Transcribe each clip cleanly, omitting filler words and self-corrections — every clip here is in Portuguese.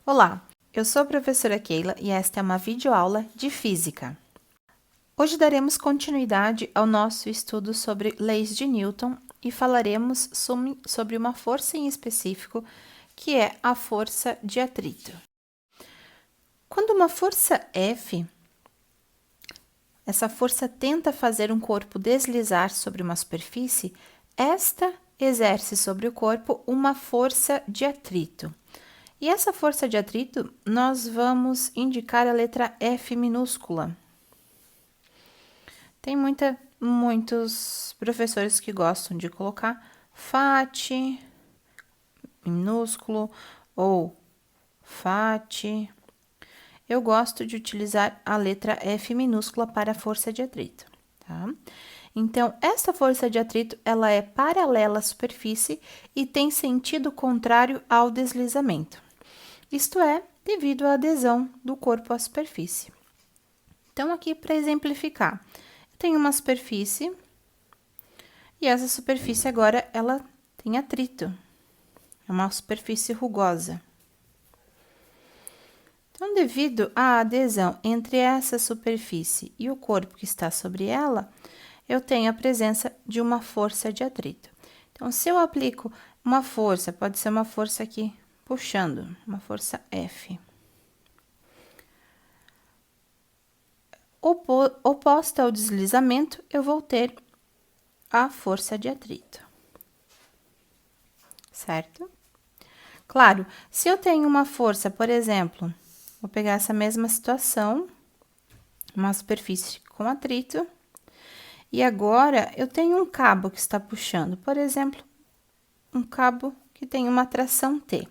Olá, eu sou a professora Keila e esta é uma videoaula de Física. Hoje daremos continuidade ao nosso estudo sobre leis de Newton e falaremos sobre uma força em específico, que é a força de atrito. Quando uma força F, essa força tenta fazer um corpo deslizar sobre uma superfície, esta exerce sobre o corpo uma força de atrito. E essa força de atrito, nós vamos indicar a letra F minúscula. Tem muitos professores que gostam de colocar FAT minúsculo ou FAT. Eu gosto de utilizar a letra F minúscula para a força de atrito, tá? Então, essa força de atrito, ela é paralela à superfície e tem sentido contrário ao deslizamento. Isto é, devido à adesão do corpo à superfície. Então, aqui para exemplificar, eu tenho uma superfície e essa superfície agora ela tem atrito. É uma superfície rugosa. Então, devido à adesão entre essa superfície e o corpo que está sobre ela, eu tenho a presença de uma força de atrito. Então, se eu aplico uma força, pode ser uma força aqui puxando, uma força F. Oposta ao deslizamento, eu vou ter a força de atrito. Certo? Claro, se eu tenho uma força, por exemplo, vou pegar essa mesma situação, uma superfície com atrito, e agora eu tenho um cabo que está puxando, por exemplo, um cabo que tem uma tração T.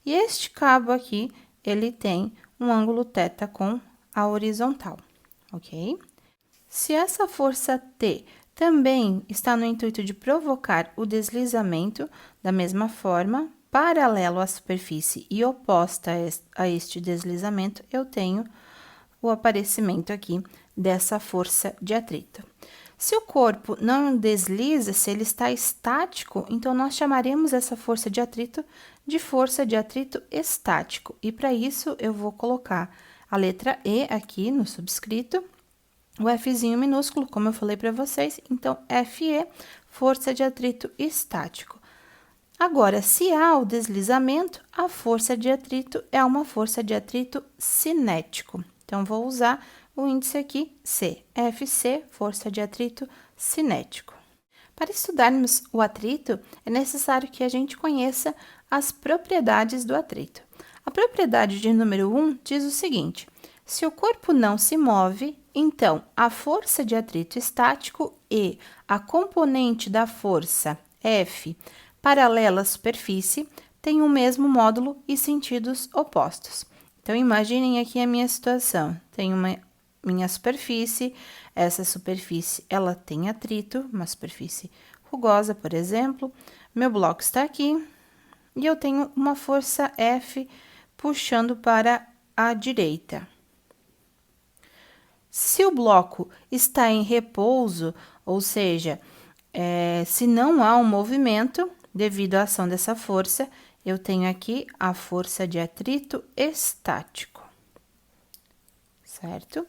E este cabo aqui, ele tem um ângulo θ com a horizontal, ok? Se essa força T também está no intuito de provocar o deslizamento, da mesma forma, paralelo à superfície e oposta a este deslizamento, eu tenho o aparecimento aqui dessa força de atrito. Se o corpo não desliza, se ele está estático, então nós chamaremos essa força de atrito estático. E para isso eu vou colocar a letra E aqui no subscrito, o Fzinho minúsculo, como eu falei para vocês, então Fe, força de atrito estático. Agora, se há o deslizamento, a força de atrito é uma força de atrito cinético. Então, vou usar o índice aqui, C, Fc, força de atrito cinético. Para estudarmos o atrito, é necessário que a gente conheça as propriedades do atrito. A propriedade de número 1 diz o seguinte: se o corpo não se move, então a força de atrito estático e a componente da força F paralela à superfície têm o mesmo módulo e sentidos opostos. Então, imaginem aqui a minha situação. Tenho minha superfície, essa superfície ela tem atrito, uma superfície rugosa, por exemplo. Meu bloco está aqui e eu tenho uma força F puxando para a direita. Se o bloco está em repouso, ou seja, se não há um movimento devido à ação dessa força, eu tenho aqui a força de atrito estático, certo?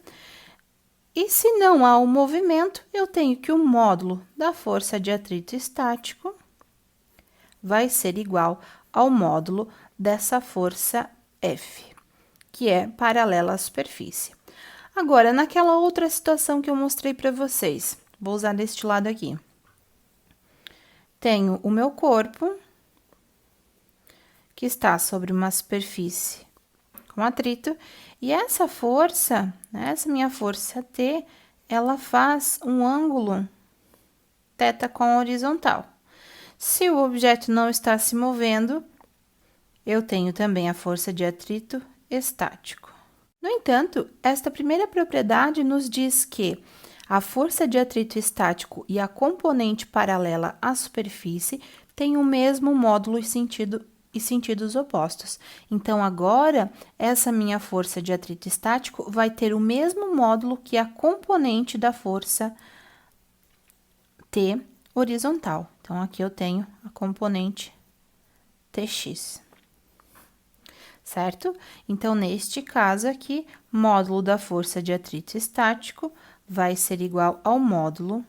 E se não há um movimento, eu tenho que o módulo da força de atrito estático vai ser igual ao módulo dessa força F, que é paralela à superfície. Agora, naquela outra situação que eu mostrei para vocês, vou usar deste lado aqui. Tenho o meu corpo, que está sobre uma superfície com atrito, e essa força, essa minha força T, ela faz um ângulo θ com a horizontal. Se o objeto não está se movendo, eu tenho também a força de atrito estático. No entanto, esta primeira propriedade nos diz que a força de atrito estático e a componente paralela à superfície têm o mesmo módulo e sentidos opostos. Então, agora, essa minha força de atrito estático vai ter o mesmo módulo que a componente da força T horizontal. Então, aqui eu tenho a componente Tx. certo? Então, neste caso aqui, módulo da força de atrito estático vai ser igual ao módulo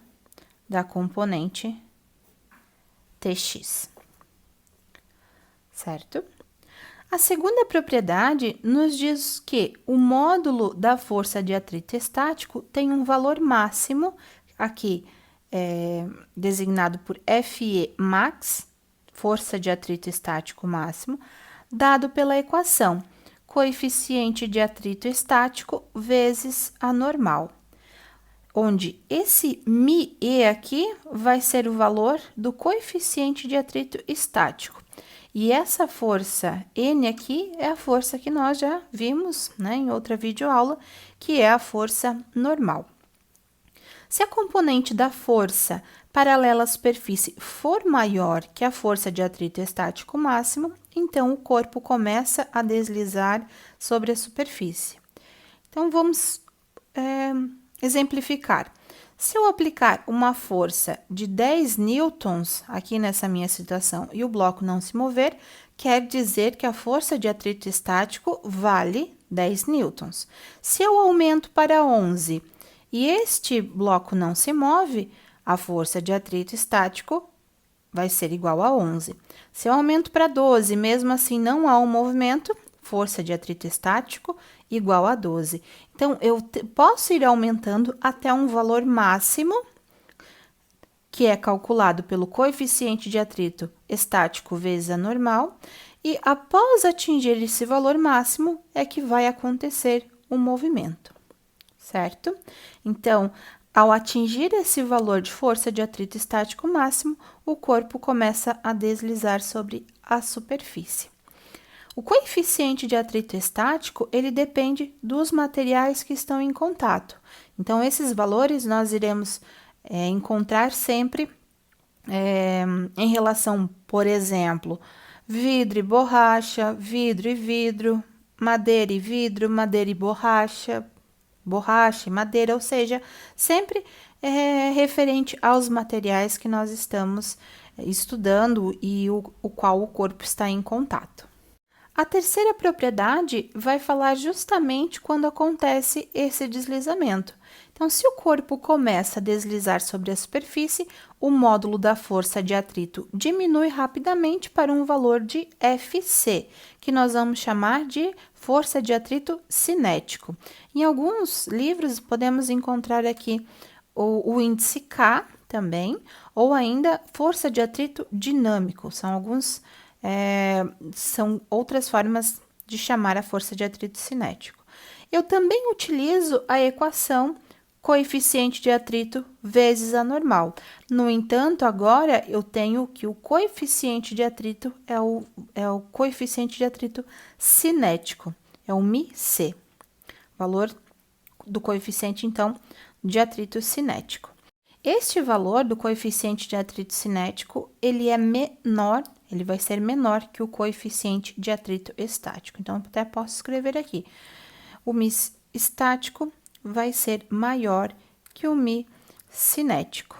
da componente Tx, certo? A segunda propriedade nos diz que o módulo da força de atrito estático tem um valor máximo, aqui designado por Fe max, força de atrito estático máximo, dado pela equação coeficiente de atrito estático vezes a normal, onde esse μe aqui vai ser o valor do coeficiente de atrito estático. E essa força N aqui é a força que nós já vimos, né, em outra videoaula, que é a força normal. Se a componente da força paralela à superfície for maior que a força de atrito estático máximo, então o corpo começa a deslizar sobre a superfície. Então, vamos exemplificar. Se eu aplicar uma força de 10 newtons aqui nessa minha situação e o bloco não se mover, quer dizer que a força de atrito estático vale 10 newtons. Se eu aumento para 11 e este bloco não se move, a força de atrito estático vai ser igual a 11. Se eu aumento para 12, mesmo assim não há um movimento, força de atrito estático igual a 12. Então, eu posso ir aumentando até um valor máximo, que é calculado pelo coeficiente de atrito estático vezes a normal, e após atingir esse valor máximo, é que vai acontecer o movimento, certo? Então, ao atingir esse valor de força de atrito estático máximo, o corpo começa a deslizar sobre a superfície. O coeficiente de atrito estático, ele depende dos materiais que estão em contato. Então, esses valores nós iremos encontrar sempre em relação, por exemplo, vidro e borracha, vidro e vidro, madeira e vidro, madeira e borracha, borracha e madeira, ou seja, sempre referente aos materiais que nós estamos estudando e o qual o corpo está em contato. A terceira propriedade vai falar justamente quando acontece esse deslizamento. Então, se o corpo começa a deslizar sobre a superfície, o módulo da força de atrito diminui rapidamente para um valor de Fc, que nós vamos chamar de força de atrito cinético. Em alguns livros, podemos encontrar aqui o índice K também, ou ainda força de atrito dinâmico. São outras formas de chamar a força de atrito cinético. Eu também utilizo a equação coeficiente de atrito vezes a normal. No entanto, agora eu tenho que o coeficiente de atrito é o coeficiente de atrito cinético, é o μc, valor do coeficiente, então, de atrito cinético. Este valor do coeficiente de atrito cinético, ele vai ser menor que o coeficiente de atrito estático. Então, eu até posso escrever aqui. O μ estático vai ser maior que o μ cinético.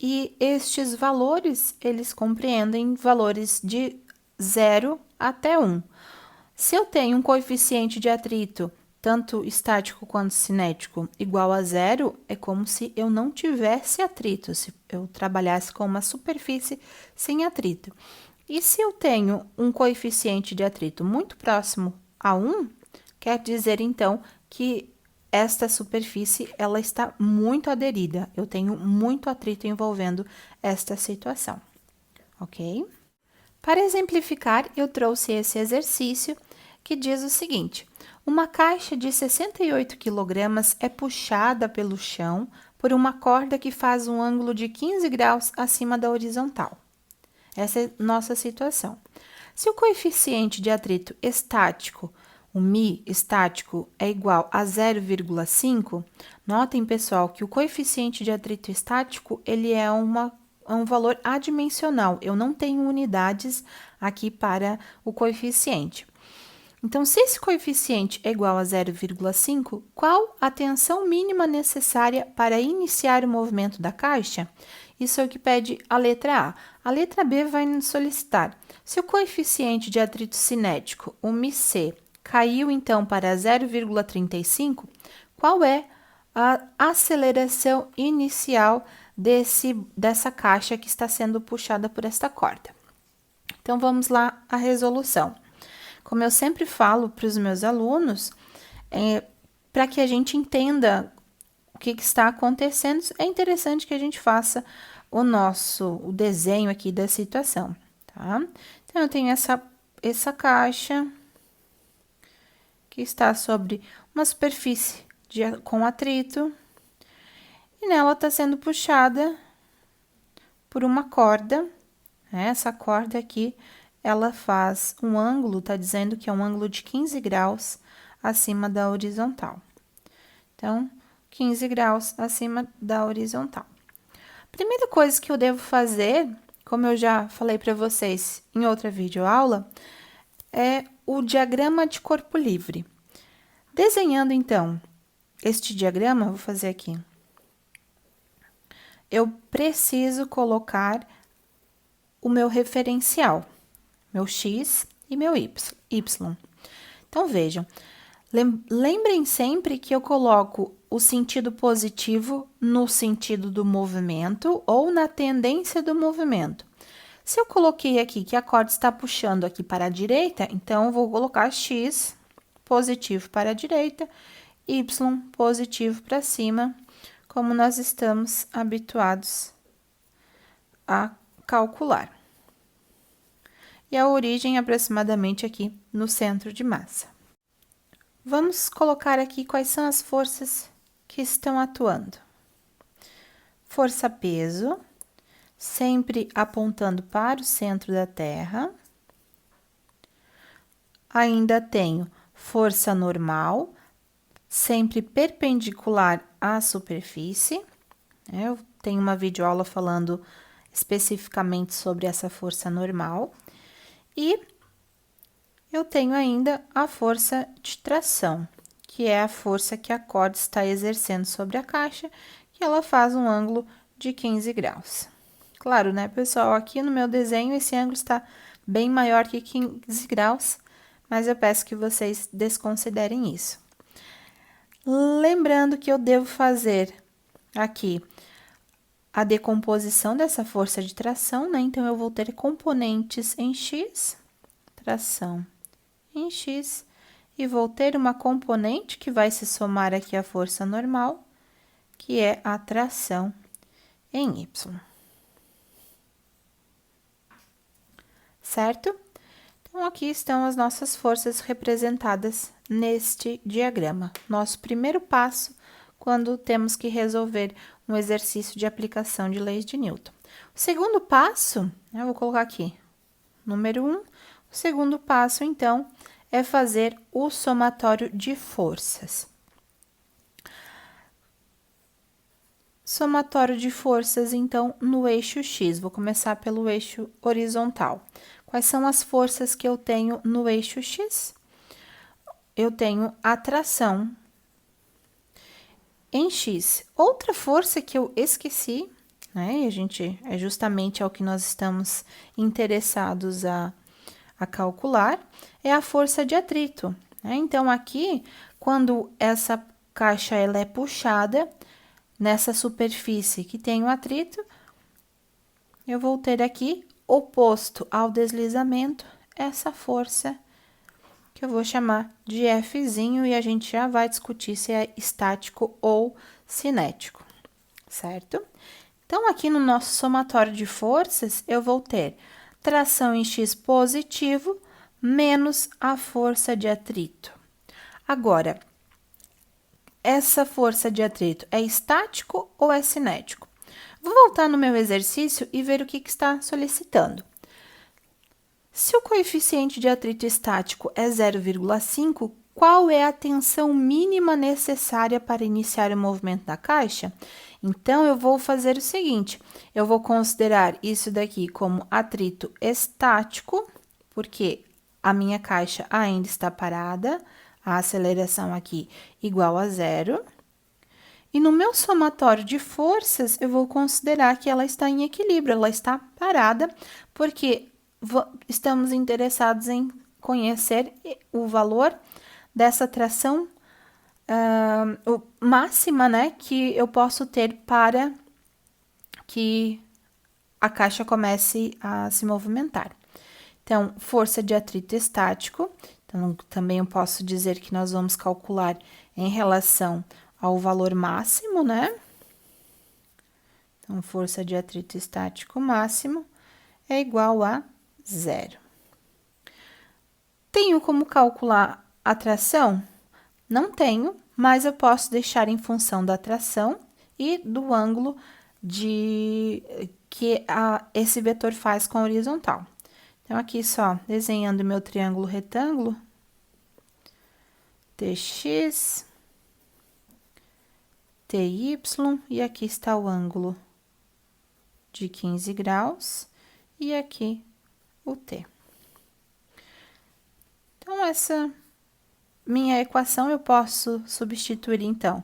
E estes valores, eles compreendem valores de 0 até 1. Se eu tenho um coeficiente de atrito tanto estático quanto cinético igual a 0, é como se eu não tivesse atrito, se eu trabalhasse com uma superfície sem atrito. E se eu tenho um coeficiente de atrito muito próximo a 1, quer dizer, então, que esta superfície ela está muito aderida, eu tenho muito atrito envolvendo esta situação, ok? Para exemplificar, eu trouxe esse exercício que diz o seguinte: uma caixa de 68 kg é puxada pelo chão por uma corda que faz um ângulo de 15 graus acima da horizontal. Essa é nossa situação. Se o coeficiente de atrito estático, o μ estático, é igual a 0,5, notem, pessoal, que o coeficiente de atrito estático ele é um valor adimensional. Eu não tenho unidades aqui para o coeficiente. Então, se esse coeficiente é igual a 0,5, qual a tensão mínima necessária para iniciar o movimento da caixa? Isso é o que pede a letra A. A letra B vai nos solicitar: se o coeficiente de atrito cinético, o μc, caiu então para 0,35, qual é a aceleração inicial dessa caixa que está sendo puxada por esta corda? Então, vamos lá à resolução. Como eu sempre falo para os meus alunos, para que a gente entenda o que está acontecendo, é interessante que a gente faça o desenho aqui da situação, tá? Então, eu tenho essa caixa que está sobre uma superfície com atrito, e nela está sendo puxada por uma corda, né? Essa corda aqui, ela faz um ângulo, tá dizendo que é um ângulo de 15 graus acima da horizontal. Então, 15 graus acima da horizontal. Primeira coisa que eu devo fazer, como eu já falei para vocês em outra videoaula, é o diagrama de corpo livre. Desenhando, então, este diagrama, vou fazer aqui. Eu preciso colocar o meu referencial, meu X e meu Y. Então, vejam, lembrem sempre que eu coloco o sentido positivo no sentido do movimento ou na tendência do movimento. Se eu coloquei aqui que a corda está puxando aqui para a direita, então eu vou colocar X positivo para a direita, Y positivo para cima, como nós estamos habituados a calcular. E a origem aproximadamente aqui no centro de massa. Vamos colocar aqui quais são as forças que estão atuando. Força-peso, sempre apontando para o centro da Terra. Ainda tenho força normal, sempre perpendicular à superfície. Eu tenho uma videoaula falando especificamente sobre essa força normal. E eu tenho ainda a força de tração, que é a força que a corda está exercendo sobre a caixa, que ela faz um ângulo de 15 graus. Claro, né, pessoal? Aqui no meu desenho, esse ângulo está bem maior que 15 graus, mas eu peço que vocês desconsiderem isso. Lembrando que eu devo fazer aqui a decomposição dessa força de tração, né? Então, eu vou ter componentes em X, tração em X, e vou ter uma componente que vai se somar aqui à força normal, que é a tração em Y. Certo? Então, aqui estão as nossas forças representadas neste diagrama. Nosso primeiro passo quando temos que resolver um exercício de aplicação de leis de Newton. O segundo passo, eu vou colocar aqui, número 1. O segundo passo, então, é fazer o somatório de forças. Somatório de forças, então, no eixo X. Vou começar pelo eixo horizontal. Quais são as forças que eu tenho no eixo X? Eu tenho a tração em X. Outra força que eu esqueci, né? É justamente ao que nós estamos interessados a calcular, é a força de atrito, né? Então, aqui, quando essa caixa ela é puxada nessa superfície que tem o atrito, eu vou ter aqui, oposto ao deslizamento, essa força que eu vou chamar de Fzinho, e a gente já vai discutir se é estático ou cinético, certo? Então, aqui no nosso somatório de forças, eu vou ter tração em X positivo menos a força de atrito. Agora, essa força de atrito é estático ou é cinético? Vou voltar no meu exercício e ver o que está solicitando. Se o coeficiente de atrito estático é 0,5, qual é a tensão mínima necessária para iniciar o movimento da caixa? Então, eu vou fazer o seguinte, eu vou considerar isso daqui como atrito estático, porque a minha caixa ainda está parada, a aceleração aqui igual a 0. E no meu somatório de forças, eu vou considerar que ela está em equilíbrio, ela está parada, porque estamos interessados em conhecer o valor dessa tração máxima, né, que eu posso ter para que a caixa comece a se movimentar. Então, força de atrito estático. Então, também eu posso dizer que nós vamos calcular em relação ao valor máximo, né? Então, força de atrito estático máximo é igual a 0. Tenho como calcular a tração? Não tenho, mas eu posso deixar em função da tração e do ângulo que esse vetor faz com a horizontal. Então, aqui só desenhando meu triângulo retângulo, TX, TY, e aqui está o ângulo de 15 graus, e aqui o T. Então, essa minha equação eu posso substituir, então,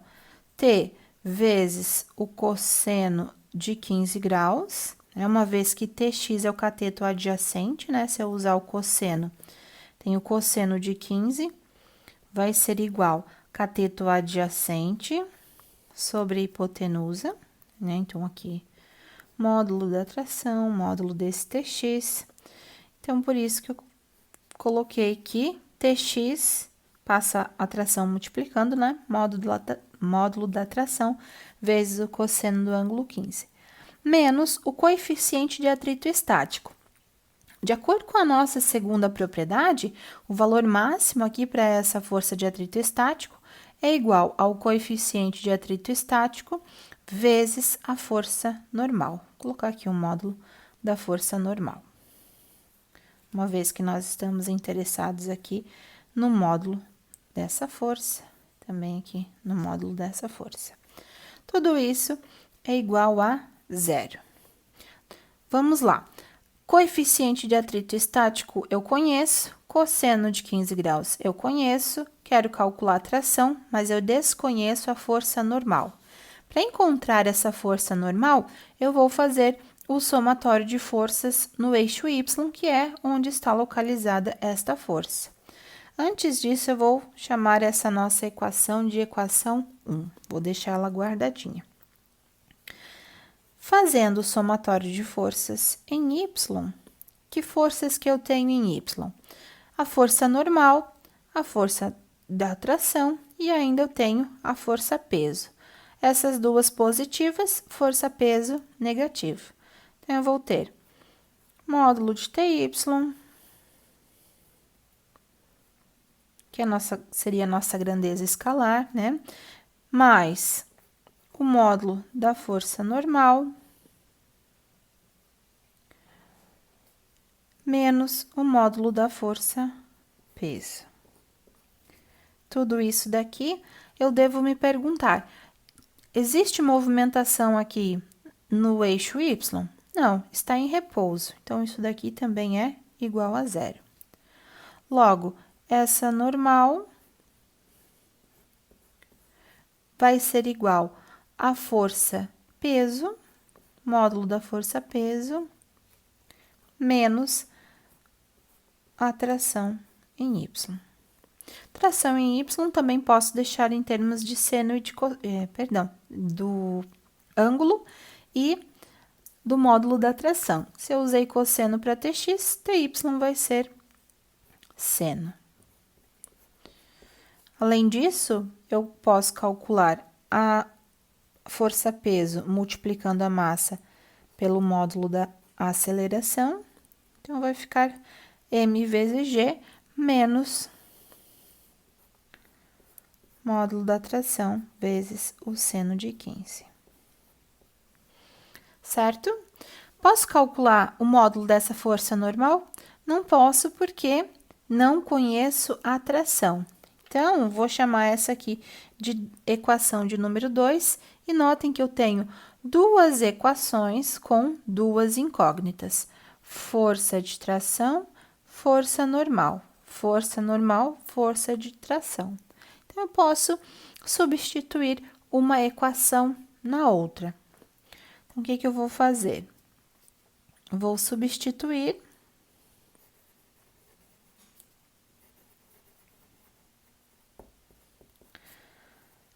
T vezes o cosseno de 15 graus, uma vez que TX é o cateto adjacente, né? Se eu usar o cosseno, tem o cosseno de 15, vai ser igual cateto adjacente sobre hipotenusa, né? Então, aqui, módulo da tração, módulo desse TX. Então, por isso que eu coloquei que TX passa a tração multiplicando, né? Módulo da tração vezes o cosseno do ângulo 15, menos o coeficiente de atrito estático. De acordo com a nossa segunda propriedade, o valor máximo aqui para essa força de atrito estático é igual ao coeficiente de atrito estático vezes a força normal. Vou colocar aqui o módulo da força normal. Uma vez que nós estamos interessados aqui no módulo dessa força, também aqui no módulo dessa força. Tudo isso é igual a 0. Vamos lá. Coeficiente de atrito estático eu conheço, cosseno de 15 graus eu conheço, quero calcular a tração, mas eu desconheço a força normal. Para encontrar essa força normal, eu vou fazer o somatório de forças no eixo Y, que é onde está localizada esta força. Antes disso, eu vou chamar essa nossa equação de equação 1. Vou deixar ela guardadinha. Fazendo o somatório de forças em Y, que forças que eu tenho em Y? A força normal, a força da tração e ainda eu tenho a força peso. Essas duas positivas, força peso negativo. Então, eu vou ter módulo de TY, que seria a nossa grandeza escalar, né? Mais o módulo da força normal, menos o módulo da força peso. Tudo isso daqui, eu devo me perguntar, existe movimentação aqui no eixo Y? Não, está em repouso. Então, isso daqui também é igual a 0. Logo, essa normal vai ser igual a força peso, módulo da força peso, menos a tração em Y. Tração em Y também posso deixar em termos de seno e de, do ângulo e do módulo da tração. Se eu usei cosseno para TX, TY vai ser seno. Além disso, eu posso calcular a força-peso multiplicando a massa pelo módulo da aceleração. Então, vai ficar m vezes g menos módulo da tração vezes o seno de 15. Certo? Posso calcular o módulo dessa força normal? Não posso, porque não conheço a tração. Então, vou chamar essa aqui de equação de número 2, e notem que eu tenho duas equações com duas incógnitas. Força de tração, força normal. Força normal, força de tração. Então, eu posso substituir uma equação na outra. Então, o que que eu vou fazer? Vou substituir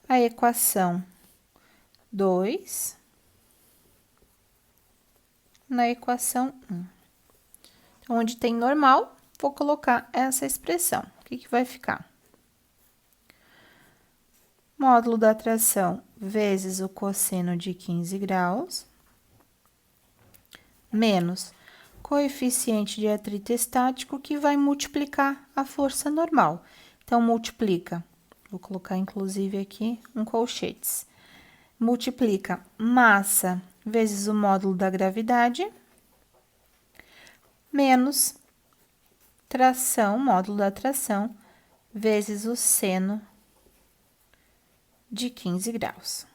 a equação 2 na equação 1. Então, onde tem normal, vou colocar essa expressão. O que que vai ficar? Módulo da tração vezes o cosseno de 15 graus, menos coeficiente de atrito estático, que vai multiplicar a força normal. Então, multiplica, vou colocar inclusive aqui um colchetes, multiplica massa vezes o módulo da gravidade, menos tração, módulo da tração, vezes o seno de 15 graus.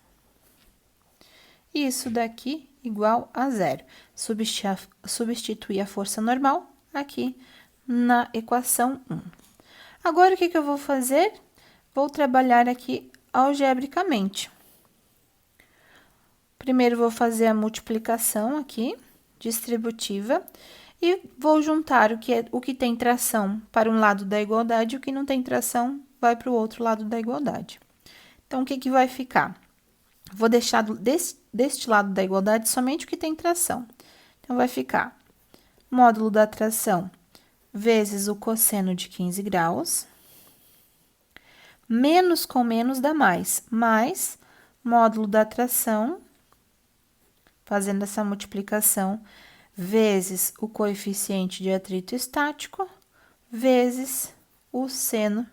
Isso daqui igual a zero. Substituir a força normal aqui na equação 1. Agora, o que que eu vou fazer? Vou trabalhar aqui algebricamente. Primeiro, vou fazer a multiplicação aqui, distributiva, e vou juntar o que tem tração para um lado da igualdade e o que não tem tração vai para o outro lado da igualdade. Então, o que que vai ficar? Vou deixar deste lado da igualdade somente o que tem tração. Então, vai ficar módulo da tração vezes o cosseno de 15 graus, menos com menos dá mais módulo da tração, fazendo essa multiplicação, vezes o coeficiente de atrito estático, vezes o seno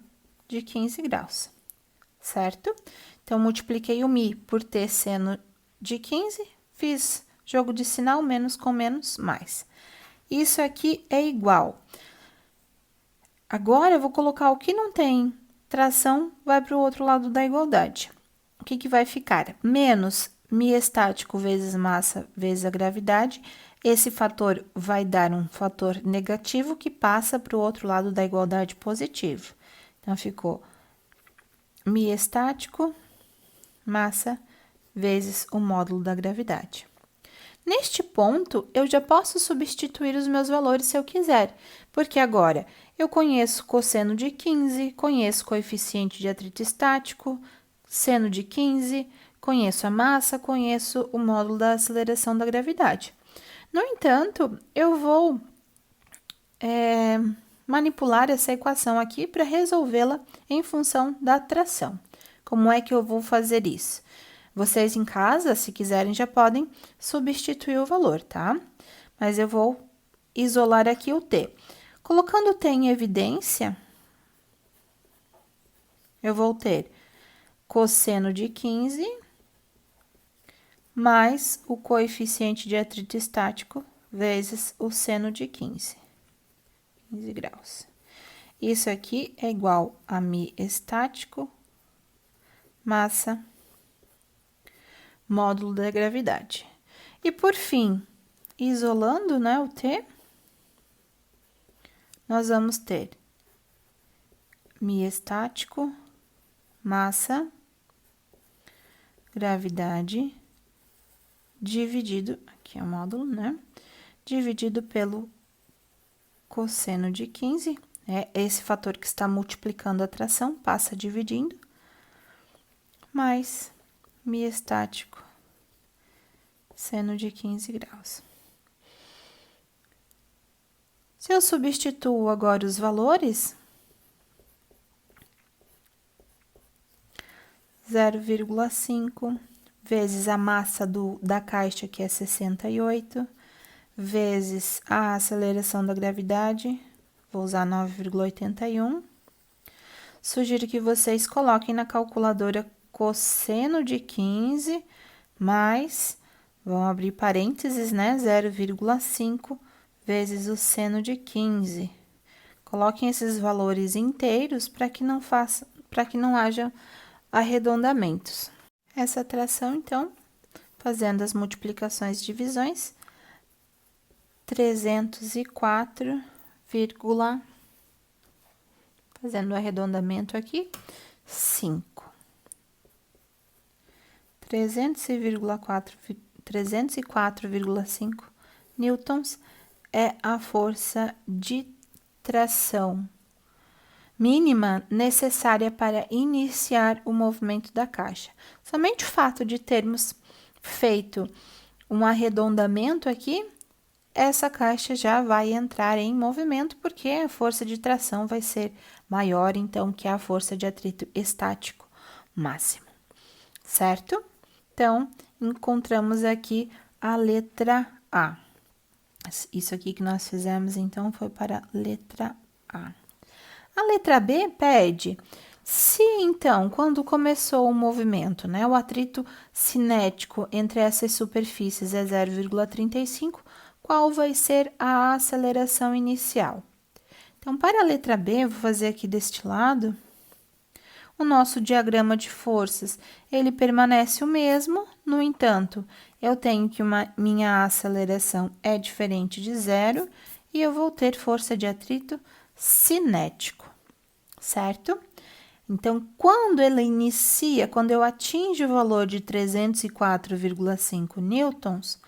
de 15 graus, certo? Então, multipliquei o mi por ter seno de 15, fiz jogo de sinal, menos com menos, mais. Isso aqui é igual. Agora, eu vou colocar o que não tem tração, vai para o outro lado da igualdade. O que que vai ficar? Menos mi estático vezes massa vezes a gravidade. Esse fator vai dar um fator negativo que passa para o outro lado da igualdade positivo. Então, ficou mi estático, massa, vezes o módulo da gravidade. Neste ponto, eu já posso substituir os meus valores se eu quiser, porque agora eu conheço cosseno de 15, conheço coeficiente de atrito estático, seno de 15, conheço a massa, conheço o módulo da aceleração da gravidade. No entanto, eu vou manipular essa equação aqui para resolvê-la em função da tração. Como é que eu vou fazer isso? Vocês em casa, se quiserem, já podem substituir o valor, tá? Mas eu vou isolar aqui o t. Colocando o t em evidência, eu vou ter cosseno de 15 mais o coeficiente de atrito estático vezes o seno de 15 graus. Isso aqui é igual a mi estático, massa, módulo da gravidade. E por fim, isolando, né, o t, nós vamos ter mi estático, massa, gravidade, dividido, aqui é o módulo, né, dividido pelo cosseno de 15, esse fator que está multiplicando a tração, passa dividindo, mais mi estático, seno de 15 graus. Se eu substituo agora os valores, 0,5 vezes a massa da caixa, que é 68, vezes a aceleração da gravidade, vou usar 9,81. Sugiro que vocês coloquem na calculadora cosseno de 15 mais, vão abrir parênteses, né, 0,5 vezes o seno de 15. Coloquem esses valores inteiros para que não haja arredondamentos. Essa tração, então, fazendo as multiplicações e divisões, 304, fazendo o arredondamento aqui, 5. 304,5 newtons é a força de tração mínima necessária para iniciar o movimento da caixa. Somente o fato de termos feito um arredondamento aqui, essa caixa já vai entrar em movimento, porque a força de tração vai ser maior, então, que a força de atrito estático máximo, certo? Então, encontramos aqui a letra A. Isso aqui que nós fizemos, então, foi para a letra A. A letra B pede se, então, quando começou o movimento, né, o atrito cinético entre essas superfícies é 0,35, qual vai ser a aceleração inicial? Então, para a letra B, eu vou fazer aqui deste lado, o nosso diagrama de forças, ele permanece o mesmo, no entanto, eu tenho que minha aceleração é diferente de zero e eu vou ter força de atrito cinético, certo? Então, quando ele inicia, quando eu atingo o valor de 304,5 newtons,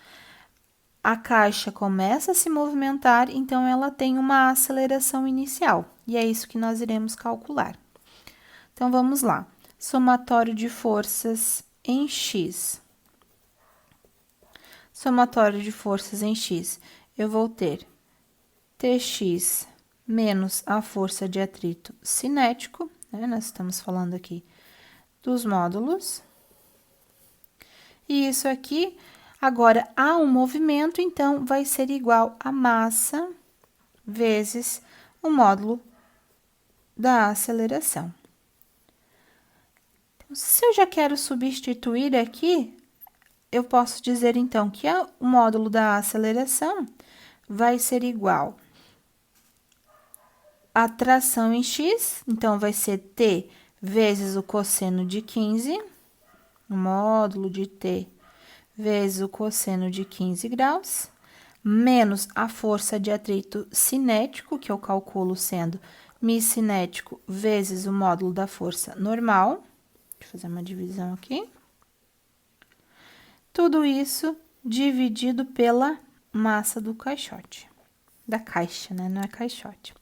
a caixa começa a se movimentar, então ela tem uma aceleração inicial, e é isso que nós iremos calcular. Então, vamos lá. Somatório de forças em X. Somatório de forças em X. Eu vou ter Tx menos a força de atrito cinético, né? Nós estamos falando aqui dos módulos. E isso aqui, agora, há um movimento, então, vai ser igual a massa vezes o módulo da aceleração. Então, se eu já quero substituir aqui, eu posso dizer, então, que o módulo da aceleração vai ser igual a tração em X, então, vai ser T vezes o cosseno de 15, o módulo de T vezes o cosseno de 15 graus, menos a força de atrito cinético, que eu calculo sendo μ cinético vezes o módulo da força normal. Deixa eu fazer uma divisão aqui. Tudo isso dividido pela massa do caixote. Da caixa, né? Não é caixote.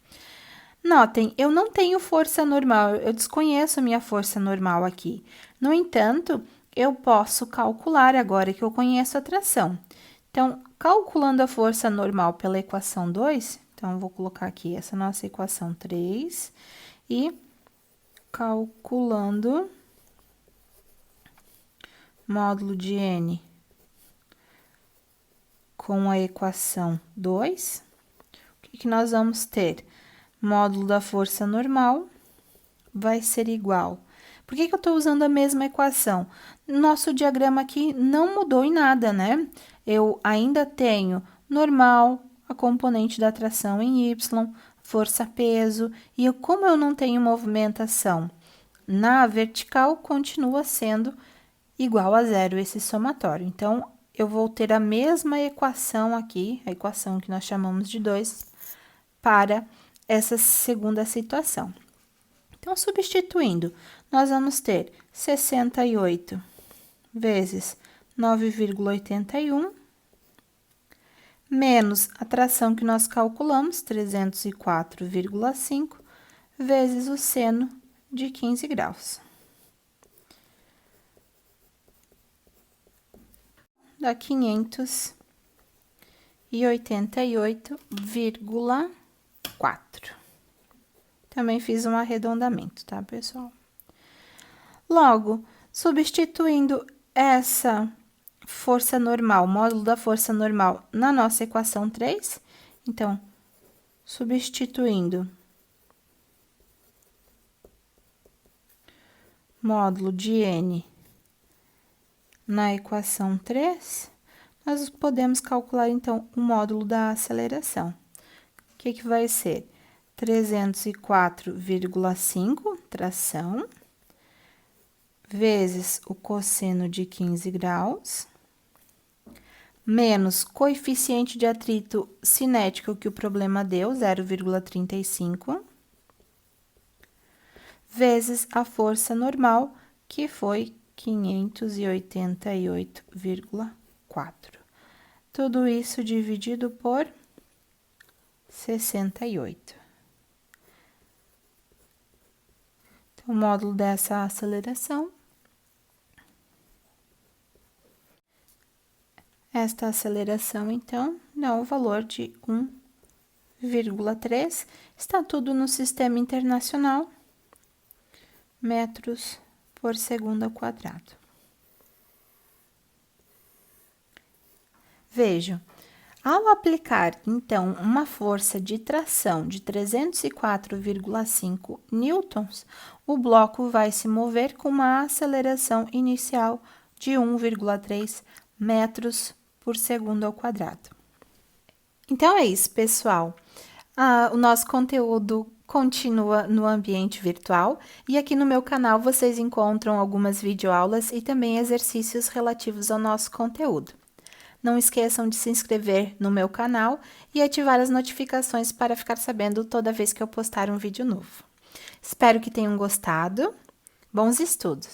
Notem, eu não tenho força normal, eu desconheço a minha força normal aqui. No entanto, eu posso calcular agora que eu conheço a tração. Então, calculando a força normal pela equação 2, então, eu vou colocar aqui essa nossa equação 3 e calculando módulo de N com a equação 2, o que nós vamos ter? Módulo da força normal vai ser igual. Por que eu estou usando a mesma equação? Nosso diagrama aqui não mudou em nada, né? Eu ainda tenho normal, a componente da tração em Y, força-peso, e como eu não tenho movimentação na vertical, continua sendo igual a zero esse somatório. Então, eu vou ter a mesma equação aqui, a equação que nós chamamos de 2, para essa segunda situação. Então, substituindo, nós vamos ter 68 vezes 9,81, menos a tração que nós calculamos, 304,5, vezes o seno de 15 graus. Dá 588,4. Também fiz um arredondamento, tá, pessoal? Logo, substituindo essa força normal, módulo da força normal, na nossa equação 3, então, substituindo módulo de N na equação 3, nós podemos calcular, então, o módulo da aceleração. O que vai ser? 304,5, tração, vezes o cosseno de 15 graus, menos coeficiente de atrito cinético que o problema deu, 0,35, vezes a força normal, que foi 588,4. Tudo isso dividido por 68. Então, o módulo dessa aceleração. Esta aceleração, então, dá o valor de 1,3. Está tudo no sistema internacional, metros por segundo ao quadrado. Vejam, ao aplicar, então, uma força de tração de 304,5 newtons, o bloco vai se mover com uma aceleração inicial de 1,3 metros por segundo ao quadrado. Então, é isso, pessoal. O nosso conteúdo continua no ambiente virtual e aqui no meu canal vocês encontram algumas videoaulas e também exercícios relativos ao nosso conteúdo. Não esqueçam de se inscrever no meu canal e ativar as notificações para ficar sabendo toda vez que eu postar um vídeo novo. Espero que tenham gostado. Bons estudos!